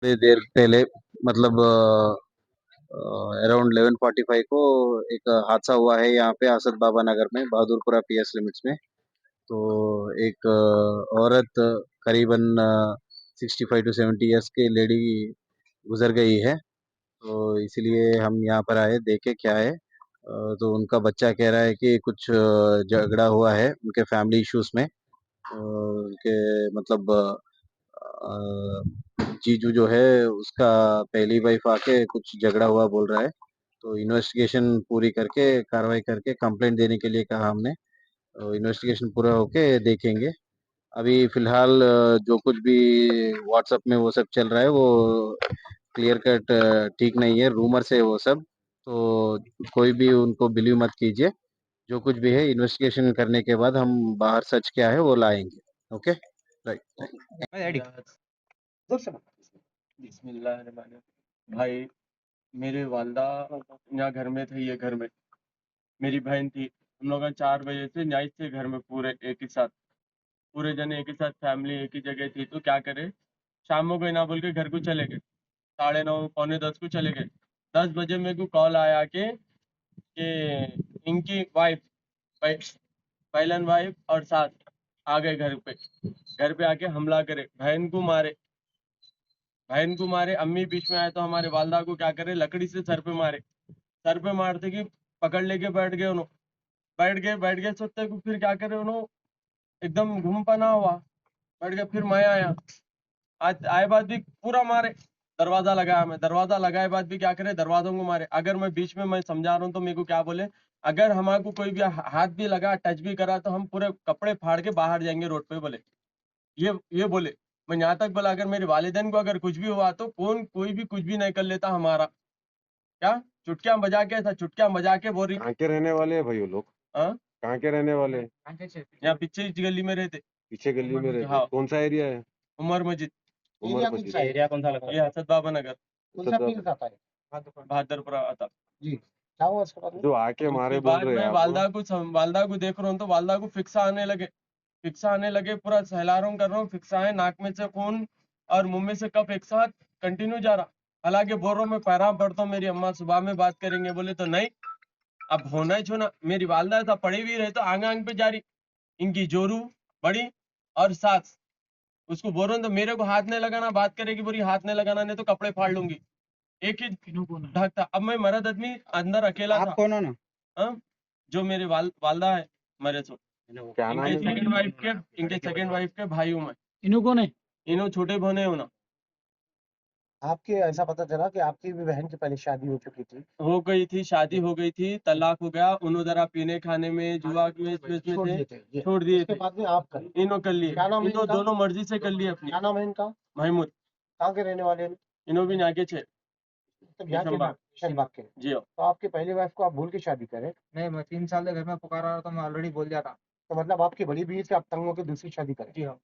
थोड़ी देर पहले मतलब अराउंड 11:45 को एक हादसा हुआ है यहाँ पे असद बाबा नगर में, बहादुरपुरा पीएस लिमिट्स में। तो एक औरत करीबन 65 to 70 ईयर्स की लेडी गुजर गई है। तो इसलिए हम यहाँ पर आए, देखे क्या है। तो उनका बच्चा कह रहा है कि कुछ झगड़ा हुआ है उनके फैमिली इश्यूज में। उनके मतलब जीजू जो है उसका पहली वाइफ आके कुछ झगड़ा हुआ बोल रहा है। तो इन्वेस्टिगेशन पूरी करके कार्रवाई करके कंप्लेंट देने के लिए कहा हमने। इन्वेस्टिगेशन पूरा होके देखेंगे। अभी फिलहाल जो कुछ भी व्हाट्सएप में वो सब चल रहा है वो क्लियर कट ठीक नहीं है, रूमर से वो सब। तो कोई भी उनको बिलीव मत कीजिए। जो कुछ भी है इन्वेस्टिगेशन करने के बाद हम बाहर सच क्या है वो लाएंगे। Okay, right. बिस्मिल्लाहिर्रहमानिर्रहीम। भाई, मेरे वालदा यहाँ घर में थे, ये घर में मेरी बहन थी। हम लोग 4 बजे से न्याय थे घर में, पूरे एक ही साथ, पूरे जने एक ही साथ, फैमिली एक ही जगह थी। तो क्या करे, शाम को ना बोल के घर को चले गए। 9:30 पौने 10 को चले गए। 10 बजे मेरे को कॉल आया कि इनकी वाइफ, पहलन वाइफ और सास आ गए घर पे। घर पे आके हमला करे, बहन को मारे, अम्मी बीच में आए तो हमारे वालदा को क्या करे, लकड़ी से सर पे मारे। सर पे मारते कि पकड़ लेके बैठ गए उन्होंने। बैठ गए सोचते कि फिर क्या करे उन्होंने, एकदम घूम पना हुआ बैठ गए। फिर मैं आया, आज आए बाद भी पूरा मारे। दरवाजा लगाया, मैं दरवाजा लगाए बाद भी क्या करे, दरवाजों को मारे। अगर मैं बीच में मैं समझा रहा हूँ तो मेरे को क्या बोले, अगर हमारे को कोई भी हाथ भी लगा, टच भी करा तो हम पूरे कपड़े फाड़ के बाहर जाएंगे रोड पे बोले। ये बोले। मैं यहाँ तक बोला, अगर मेरे वालिदैन को अगर कुछ भी हुआ तो कोई भी कुछ भी नहीं कर लेता हमारा। क्या चुटकियां बजा के, ऐसा चुटकियां बजा के बोल रही। कहाँ के रहने वाले हैं भाई वो लोग? हाँ, कहाँ के रहने वाले हैं? यहाँ पीछे इस गली में रहते। पीछे गली में रहते? हाँ, कौन सा एरिया है? उमर मस्जिद। उमर मस्जिद। एरिया कौन सा लगता है? ये हसद बाबा नगर, कौन सा पीस आता है? बहादुरपुरा आता। जी, क्या हुआ उसके बाद में? जो आके मारे उसके बोल बाद रहे हैं मैं आप? वालदा को देख रहा हूँ तो वालदा को फिक्सा आने लगे, पूरा सहला रहा हूँ, कर रहा हूँ, फिक्सा है, नाक में से खून और मुंह में से कफ एक साथ कंटिन्यू जा रहा। हालांकि बोल रहा हूँ, मैं पैराम पढ़ता हूँ, मेरी अम्मा सुबह में बात करेंगे बोले तो नहीं। अब होना ही छोना, मेरी वालदा ऐसा पड़ी हुई रहे तो आंग आंग पे जा रही। इनकी जोरू बड़ी और सास, उसको बोल रहा हूँ तो मेरे को हाथ नहीं लगाना, बात करेगी बोली हाथ नहीं लगाना, नहीं तो कपड़े फाड़ लूंगी। एक ही ढक था। अब मैं मर्द आदमी अंदर अकेला आप था। कौन हो ना? हाँ? जो मेरे वालदा है मरे सो, क्या नाम इनके है? सेकंड वाइफ के भाई हूँ मैं। इन्हों कौन है? इन्हों छोटे बहने हो ना। आपके ऐसा पता चला कि आपकी भी बहन की पहले शादी हो चुकी थी। हो गई थी, शादी हो गई थी, तलाक हो गया। उन्हों जरा पीने खाने में, जुआ में, इसमें छोड़ थे, दिए थे ये। छोड़ दिए उसके थे। बाद में आप कर इन्हों कर लिए, क्या नाम है इन्हों इनका? दोनों मर्जी से कर लिए अपनी। क्या नाम है इनका? महमूद। कहाँ के रहने वाले हैं? इन्हों भी नाके छे। तो यहाँ के किशनबाग। शनबाग के। जी हाँ। तो आपकी पहली वाइफ को आप भूल के शादी करें? नहीं, मैं 3 साल से घर में पुकारा रहा था, मैं ऑलरेडी बोल दिया था। तो मतलब आपकी बड़ी बीवी से आप तंग होकर दूसरी शादी करें? जी हाँ।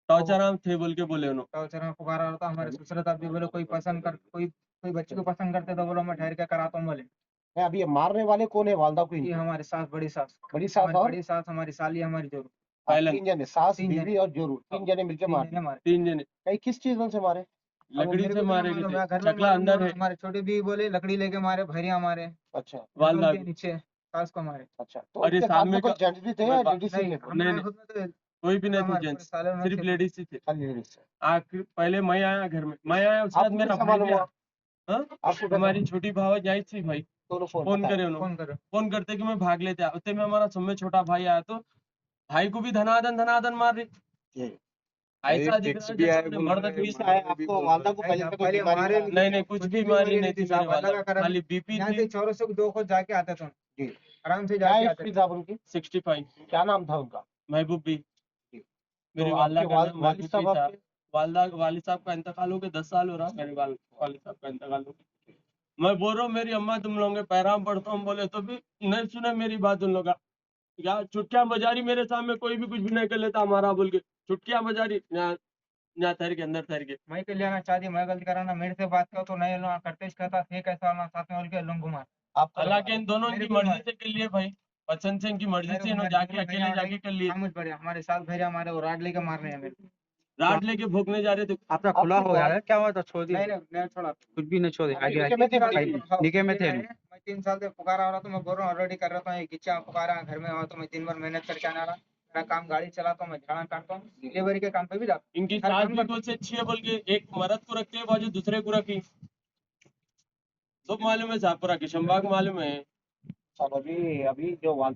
टॉर्चराम थे बोल के बोले उन्होंने। टॉर्चर में पुकारा रहा था, हमारे ससुर साहब भी बोले कोई बच्ची को पसंद करते तो बोलो मैं ठहर के कराता हूँ बोले। नहीं, अभी ये मारने वाले कौन है वालदा को? ये इनकी हमारे सास, बड़ी सास, बड़ी सास और बड़ी सास, हमारी साली, हमारी जोरू। आप पहले 3 जने, सास, 3 बीवी जने। और जोरू, 3 जने मिलके मार दिए। मारे 3 जने। कहीं किस चीज से मारे? अब लकड़ी मेरे से को तो मारे नहीं मालूम, गए मैं थे, घर में चकला मालूम अंदर है, है। हमारे छोटे भी बोले लकड़ी लेके मारे, भैरिया मारे। अच्छा, वालदा के नीचे सास को मारे। अच्छा, तो और ये उसके साथ सामने में कोई का जेंट्स भी थे या लेडीज ही थे? नहीं, खुद में तो कोई भी नहीं थे हमारे जेंट्स, पूरे सालों में सिर्फ लेडीज ही थे। खाली लेडीज थे। आखिर पहले मैं आया घर में, मैं आया उसके बाद आपको मेरा कैसे भाई मालूम भी आया। हुआ? हाँ? आपको कैसे हमारी मालूम? छोटी भाव आई थी भाई, दोनों फोन बताया। करे उन्होंने, फोन करते कि मैं भाग लेते आया। उतने में हमारा सब छोटा भाई आया तो भाई को भी धनाधन धनाधन मार रही। ये ऐसा दिख रहा है जैसे अपने मर्द भी की। आया आपको वालदा को पहले से कोई बीमारी वगैरह? नहीं, कुछ बीमारी नहीं थी मेरे वाला, खाली बीपी यहाँ से थी। चौरों से 2 को जाके आते थे जी, आराम से जाके आते थे। उनकी 65। क्या नाम था उनका? महबूब भी। जी। मेरे तो वाला आपके का नाम वालिद महबूब साहब भी था। आपके? वालिद साहब का इंतकाल हो गया 10 साल हो रहा, मेरे वालिद साहब का इंतकाल हो गया। मैं बोल रहा हूँ मेरी अम्मा तुम लोगों के पैराम पढ़ता हूँ बोले तो भी नहीं सुने मेरी बात उन लोग। क्या चुटकियां बजा रही मेरे सामने, कोई भी कुछ भी नहीं कर लेता हमारा बोल के, चुटकियां बजा रही। यहाँ ठहर के, अंदर ठहर के। मैं कल्याण चाहती, मैं गलती कराना, मेरे से बात करो तो नहीं लो करते कहता थे कैसा होना साथ में बोल के लूंग घुमा। आप हालांकि इन दोनों इनकी मर्जी से कर लिए भाई, पसंद से इनकी मर्जी से इन्होंने जाके अकेले जाके कर लिए। हमारे साथ भैया हमारे वो राड लेके मार रहे हैं मेरे को। राड लेके भोंकने जा रहे थे। आपका खुला हो गया है, क्या हुआ था? छोड़ दिया? नहीं नहीं छोड़ा। कुछ भी नहीं छोड़े, आगे निके में थे भाई। निके में थे। मैं 3 साल से पुकारा रहा, तो मैं बोल रहा हूँ ऑलरेडी कर रहा था, ये किच्चा पुकारा घर में हुआ, तो मैं दिन भर मेहनत करके आना रहा, मेरा काम गाड़ी चलाता हूँ, मैं झाड़ा काटता हूँ, डिलीवरी के काम पे भी जाता इनकी हर सास काम भी करता तो से अच्छी है, बोल के एक मर्द को रखते हैं बाजू दूसरे को रखी। सब मालूम है, शाहपुरा किशनबाग मालूम है। हूँ। अब अभी जो वालदा